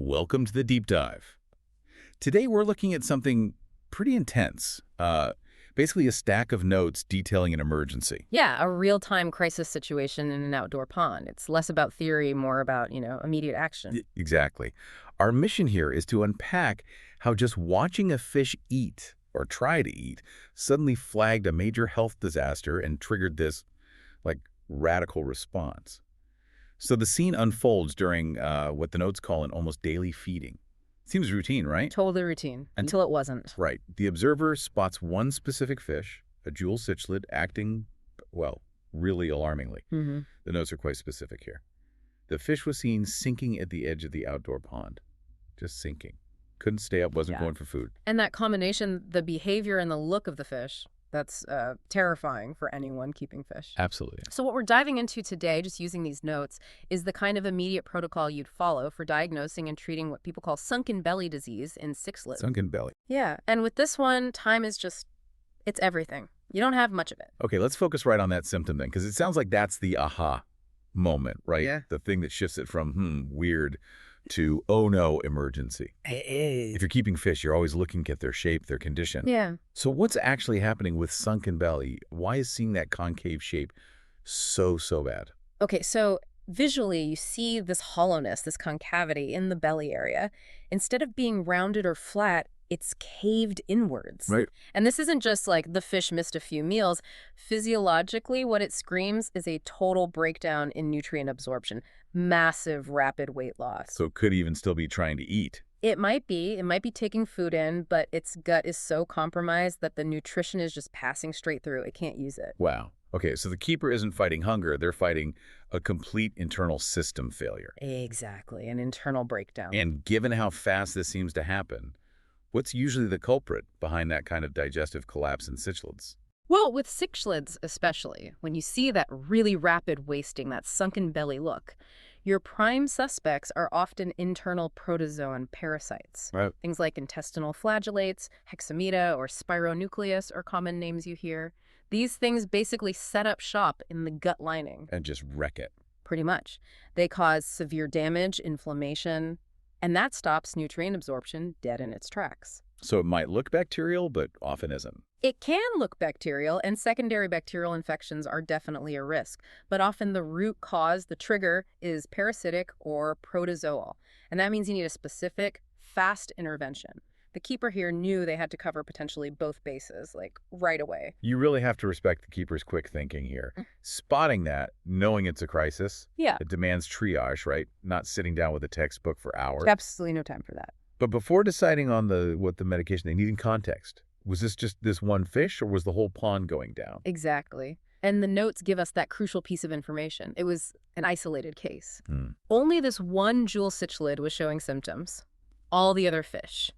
Welcome to the deep dive. Today we're looking at something pretty intense, basically a stack of notes detailing an emergency. Yeah, a real-time crisis situation in an outdoor pond. It's less about theory, more about, immediate action. Exactly. Our mission here is to unpack how just watching a fish eat, or try to eat, suddenly flagged a major health disaster and triggered this, radical response. So the scene unfolds during what the notes call an almost daily feeding. Seems routine, right? Totally routine, until it wasn't. Right. The observer spots one specific fish, a Jewel Cichlid, acting, well, really alarmingly. Mm-hmm. The notes are quite specific here. The fish was seen sinking at the edge of the outdoor pond. Just sinking. Couldn't stay up, wasn't going for food. And that combination, the behavior and the look of the fish, that's terrifying for anyone keeping fish. Absolutely. So what we're diving into today, just using these notes, is the kind of immediate protocol you'd follow for diagnosing and treating what people call sunken belly disease in cichlids. Sunken belly. Yeah, and with this one, time is it's everything. You don't have much of it. Okay, let's focus right on that symptom then, because it sounds like that's the aha moment, right? Yeah. The thing that shifts it from, weird, to, oh no, emergency. If you're keeping fish, you're always looking at their shape, their condition. Yeah. So what's actually happening with sunken belly? Why is seeing that concave shape so bad? Okay, so visually you see this hollowness, this concavity in the belly area. Instead of being rounded or flat, it's caved inwards. Right. And this isn't just like the fish missed a few meals. Physiologically, what it screams is a total breakdown in nutrient absorption, massive rapid weight loss. So it could even still be trying to eat. It might be taking food in, but its gut is so compromised that the nutrition is just passing straight through. It can't use it. Wow. Okay, so the keeper isn't fighting hunger. They're fighting a complete internal system failure. Exactly, an internal breakdown. And given how fast this seems to happen, what's usually the culprit behind that kind of digestive collapse in cichlids? Well, with cichlids especially, when you see that really rapid wasting, that sunken belly look, your prime suspects are often internal protozoan parasites. Right. Things like intestinal flagellates, hexamida, or spironucleus are common names you hear. These things basically set up shop in the gut lining. And just wreck it. Pretty much. They cause severe damage, inflammation, and that stops nutrient absorption dead in its tracks. So it might look bacterial, but often isn't. It can look bacterial, and secondary bacterial infections are definitely a risk. But often the root cause, the trigger, is parasitic or protozoal. And that means you need a specific, fast intervention. The keeper here knew they had to cover potentially both bases, right away. You really have to respect the keeper's quick thinking here. Spotting that, knowing it's a crisis, Yeah. it demands triage, right? Not sitting down with a textbook for hours. Absolutely no time for that. But before deciding on what the medication they need in context, was this just this one fish or was the whole pond going down? Exactly. And the notes give us that crucial piece of information. It was an isolated case. Hmm. Only this one Jewel Cichlid was showing symptoms. All the other fish,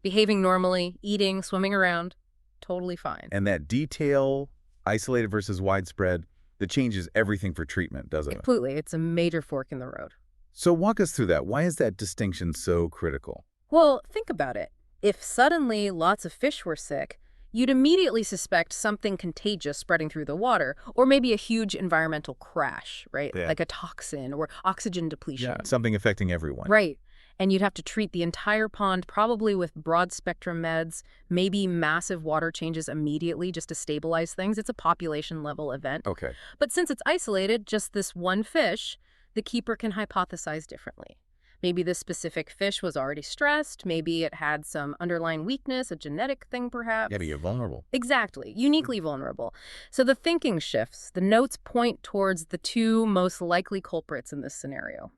behaving normally, eating, swimming around, totally fine. And that detail, isolated versus widespread, that changes everything for treatment, doesn't it? Completely. It's a major fork in the road. So walk us through that. Why is that distinction so critical? Well, think about it. If suddenly lots of fish were sick, you'd immediately suspect something contagious spreading through the water, or maybe a huge environmental crash, right? Yeah. Like a toxin or oxygen depletion. Yeah, something affecting everyone. Right. And you'd have to treat the entire pond probably with broad-spectrum meds, maybe massive water changes immediately just to stabilize things. It's a population-level event. Okay. But since it's isolated, just this one fish, the keeper can hypothesize differently. Maybe this specific fish was already stressed. Maybe it had some underlying weakness, a genetic thing perhaps. Yeah, but you're vulnerable. Exactly. Uniquely vulnerable. So the thinking shifts. The notes point towards the two most likely culprits in this scenario.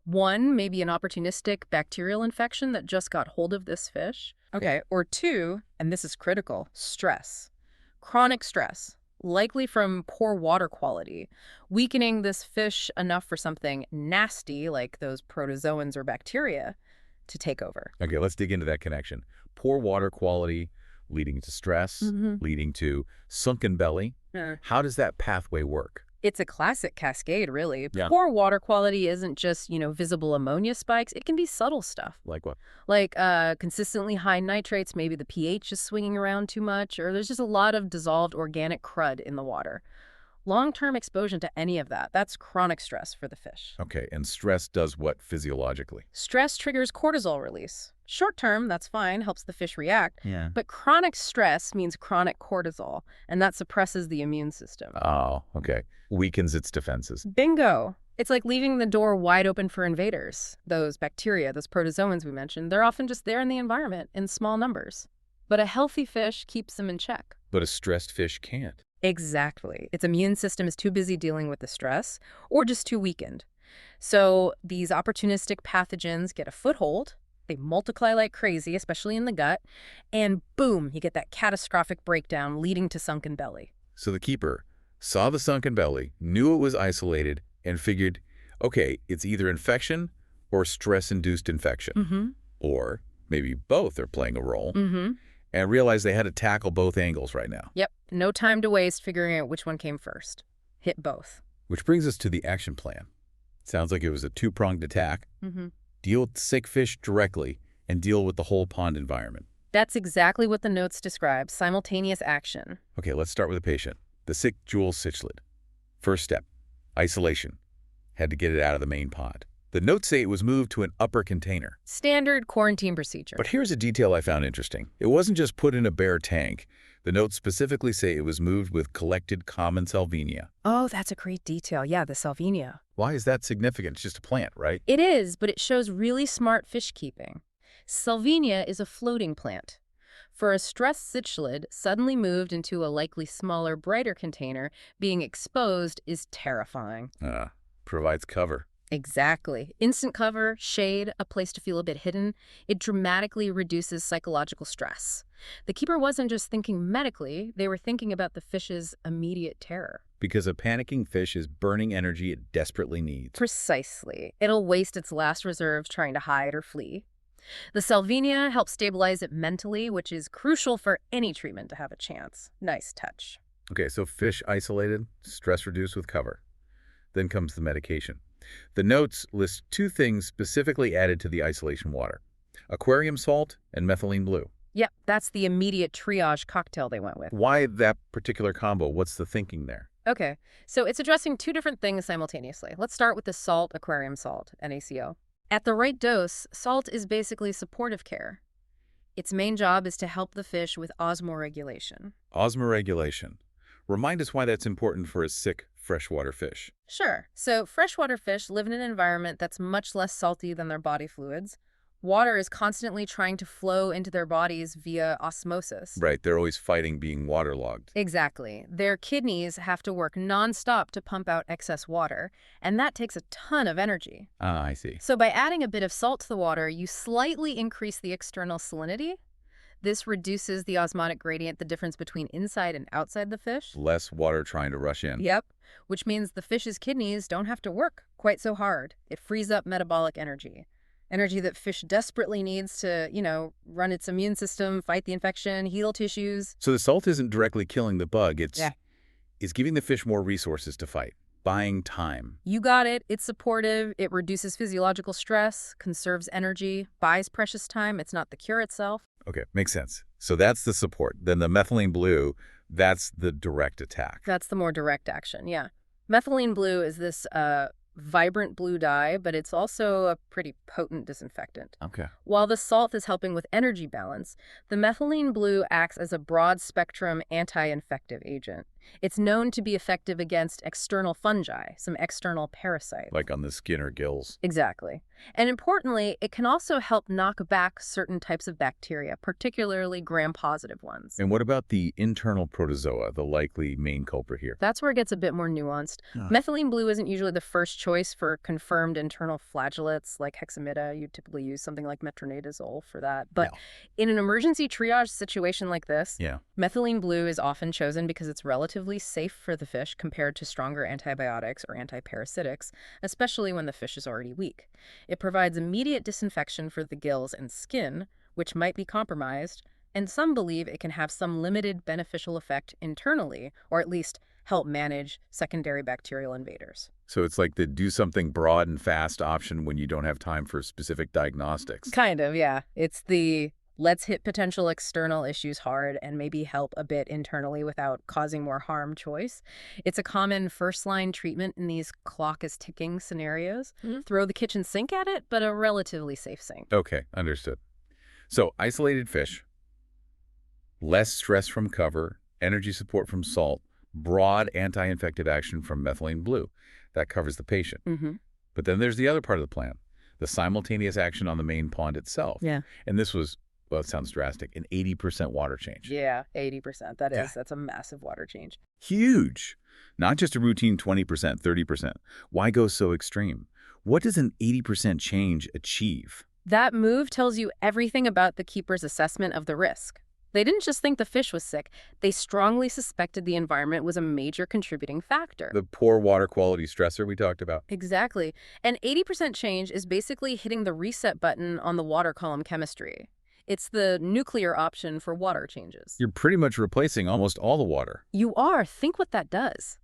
One, maybe an opportunistic bacterial infection that just got hold of this fish. Okay. Or two, and this is critical, stress. Chronic stress, likely from poor water quality, weakening this fish enough for something nasty like those protozoans or bacteria to take over. Okay, let's dig into that connection. Poor water quality leading to stress, leading to sunken belly. How does that pathway work? It's a classic cascade, really. Yeah. Poor water quality isn't just, visible ammonia spikes. It can be subtle stuff. Like what? Like consistently high nitrates, maybe the pH is swinging around too much, or there's just a lot of dissolved organic crud in the water. Long-term exposure to any of that, that's chronic stress for the fish. Okay, and stress does what physiologically? Stress triggers cortisol release. Short-term, that's fine, helps the fish react. Yeah. But chronic stress means chronic cortisol, and that suppresses the immune system. Oh, okay. Weakens its defenses. Bingo! It's like leaving the door wide open for invaders. Those bacteria, those protozoans we mentioned, they're often just there in the environment in small numbers. But a healthy fish keeps them in check. But a stressed fish can't. Exactly. Its immune system is too busy dealing with the stress or just too weakened. So these opportunistic pathogens get a foothold. They multiply like crazy, especially in the gut. And boom, you get that catastrophic breakdown leading to sunken belly. So the keeper saw the sunken belly, knew it was isolated, and figured, okay, it's either infection or stress-induced infection. Or maybe both are playing a role. And realized they had to tackle both angles right now. Yep. No time to waste figuring out which one came first. Hit both. Which brings us to the action plan. Sounds like it was a two-pronged attack. Deal with the sick fish directly and deal with the whole pond environment. That's exactly what the notes describe, simultaneous action. Okay, let's start with the patient. The sick Jewel Cichlid. First step, isolation. Had to get it out of the main pond. The notes say it was moved to an upper container. Standard quarantine procedure. But here's a detail I found interesting. It wasn't just put in a bare tank. The notes specifically say it was moved with collected common salvinia. Oh, that's a great detail. Yeah, the salvinia. Why is that significant? It's just a plant, right? It is, but it shows really smart fish keeping. Salvinia is a floating plant. For a stressed cichlid suddenly moved into a likely smaller, brighter container, being exposed is terrifying. Provides cover. Exactly. Instant cover, shade, a place to feel a bit hidden. It dramatically reduces psychological stress. The keeper wasn't just thinking medically, they were thinking about the fish's immediate terror. Because a panicking fish is burning energy it desperately needs. Precisely. It'll waste its last reserves trying to hide or flee. The salvinia helps stabilize it mentally, which is crucial for any treatment to have a chance. Nice touch. Okay, so fish isolated, stress reduced with cover. Then comes the medication. The notes list two things specifically added to the isolation water: aquarium salt and methylene blue. Yep, that's the immediate triage cocktail they went with. Why that particular combo? What's the thinking there? Okay, so it's addressing two different things simultaneously. Let's start with the salt, aquarium salt, NaCO. At the right dose, salt is basically supportive care. Its main job is to help the fish with osmoregulation. Osmoregulation. Remind us why that's important for a sick freshwater fish. Sure. So freshwater fish live in an environment that's much less salty than their body fluids. Water is constantly trying to flow into their bodies via osmosis. Right, they're always fighting being waterlogged. Exactly. Their kidneys have to work nonstop to pump out excess water, and that takes a ton of energy. Ah, I see. So by adding a bit of salt to the water, you slightly increase the external salinity. This reduces the osmotic gradient, the difference between inside and outside the fish. Less water trying to rush in. Yep, which means the fish's kidneys don't have to work quite so hard. It frees up metabolic energy. Energy that fish desperately needs to, run its immune system, fight the infection, heal tissues. So the salt isn't directly killing the bug, it's Yeah. giving the fish more resources to fight, buying time. You got it. It's supportive. It reduces physiological stress, conserves energy, buys precious time. It's not the cure itself. Okay, makes sense. So that's the support. Then the methylene blue, that's the direct attack. That's the more direct action, yeah. Methylene blue is this vibrant blue dye, but it's also a pretty potent disinfectant. Okay. While the salt is helping with energy balance, the methylene blue acts as a broad-spectrum anti-infective agent. It's known to be effective against external fungi, some external parasites. Like on the skin or gills. Exactly. And importantly, it can also help knock back certain types of bacteria, particularly gram-positive ones. And what about the internal protozoa, the likely main culprit here? That's where it gets a bit more nuanced. Methylene blue isn't usually the first choice for confirmed internal flagellates like hexamida. You typically use something like metronidazole for that. But in an emergency triage situation like this, methylene blue is often chosen because it's relatively safe for the fish compared to stronger antibiotics or antiparasitics, especially when the fish is already weak. It provides immediate disinfection for the gills and skin, which might be compromised, and some believe it can have some limited beneficial effect internally, or at least help manage secondary bacterial invaders. So it's like the do something broad and fast option when you don't have time for specific diagnostics. Kind of, yeah. It's the Let's hit potential external issues hard and maybe help a bit internally without causing more harm choice. It's a common first-line treatment in these clock-is-ticking scenarios. Throw the kitchen sink at it, but a relatively safe sink. Okay, understood. So isolated fish, less stress from cover, energy support from salt, broad anti-infective action from methylene blue. That covers the patient. But then there's the other part of the plan, the simultaneous action on the main pond itself. Yeah. And this was, well, it sounds drastic, an 80% water change. Yeah, 80%. Yeah. That's a massive water change. Huge. Not just a routine 20%, 30%. Why go so extreme? What does an 80% change achieve? That move tells you everything about the keeper's assessment of the risk. They didn't just think the fish was sick. They strongly suspected the environment was a major contributing factor. The poor water quality stressor we talked about. Exactly. And 80% change is basically hitting the reset button on the water column chemistry. It's the nuclear option for water changes. You're pretty much replacing almost all the water. You are. Think what that does.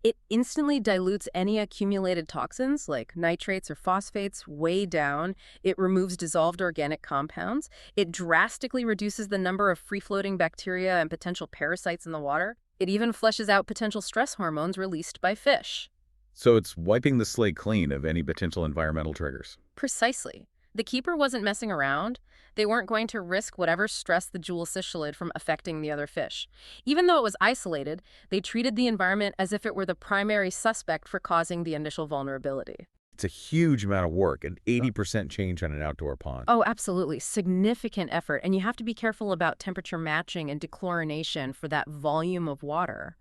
It instantly dilutes any accumulated toxins like nitrates or phosphates way down. It removes dissolved organic compounds. It drastically reduces the number of free-floating bacteria and potential parasites in the water. It even flushes out potential stress hormones released by fish. So it's wiping the slate clean of any potential environmental triggers. Precisely. The keeper wasn't messing around. They weren't going to risk whatever stressed the Jewel Cichlid from affecting the other fish. Even though it was isolated, they treated the environment as if it were the primary suspect for causing the initial vulnerability. It's a huge amount of work, an 80% change on an outdoor pond. Oh, absolutely. Significant effort. And you have to be careful about temperature matching and dechlorination for that volume of water.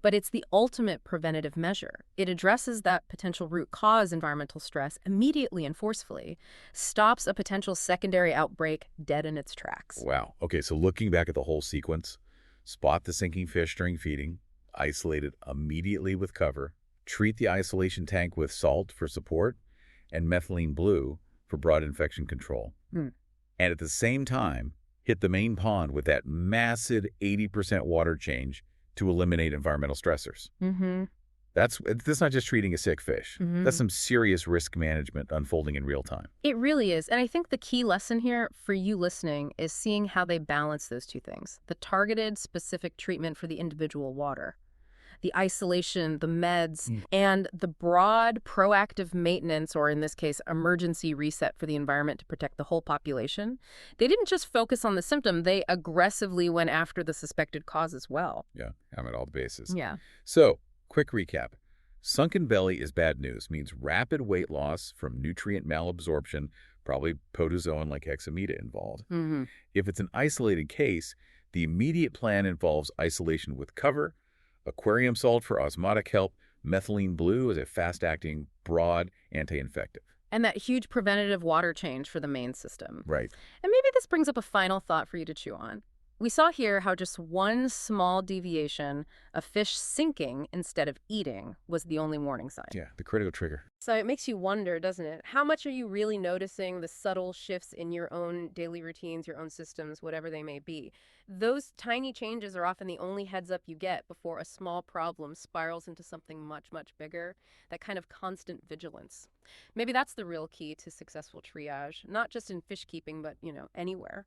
But it's the ultimate preventative measure. It addresses that potential root cause environmental stress immediately and forcefully, stops a potential secondary outbreak dead in its tracks. Wow. Okay, so looking back at the whole sequence, spot the sinking fish during feeding, isolate it immediately with cover, treat the isolation tank with salt for support, and methylene blue for broad infection control. And at the same time, hit the main pond with that massive 80% water change to eliminate environmental stressors. That's not just treating a sick fish. That's some serious risk management unfolding in real time. It really is. And I think the key lesson here for you listening is seeing how they balance those two things. The targeted, specific treatment for the individual water, the isolation, the meds, and the broad, proactive maintenance, or in this case, emergency reset for the environment to protect the whole population. They didn't just focus on the symptom, they aggressively went after the suspected cause as well. Yeah, I'm at all the bases. Yeah. So, quick recap. Sunken belly is bad news, means rapid weight loss from nutrient malabsorption, probably protozoan like hexamida involved. If it's an isolated case, the immediate plan involves isolation with cover, aquarium salt for osmotic help, methylene blue as a fast-acting, broad anti-infective. And that huge preventative water change for the main system. Right. And maybe this brings up a final thought for you to chew on. We saw here how just one small deviation, a fish sinking instead of eating, was the only warning sign. Yeah, the critical trigger. So it makes you wonder, doesn't it? How much are you really noticing the subtle shifts in your own daily routines, your own systems, whatever they may be? Those tiny changes are often the only heads up you get before a small problem spirals into something much, much bigger. That kind of constant vigilance. Maybe that's the real key to successful triage, not just in fish keeping, but, anywhere.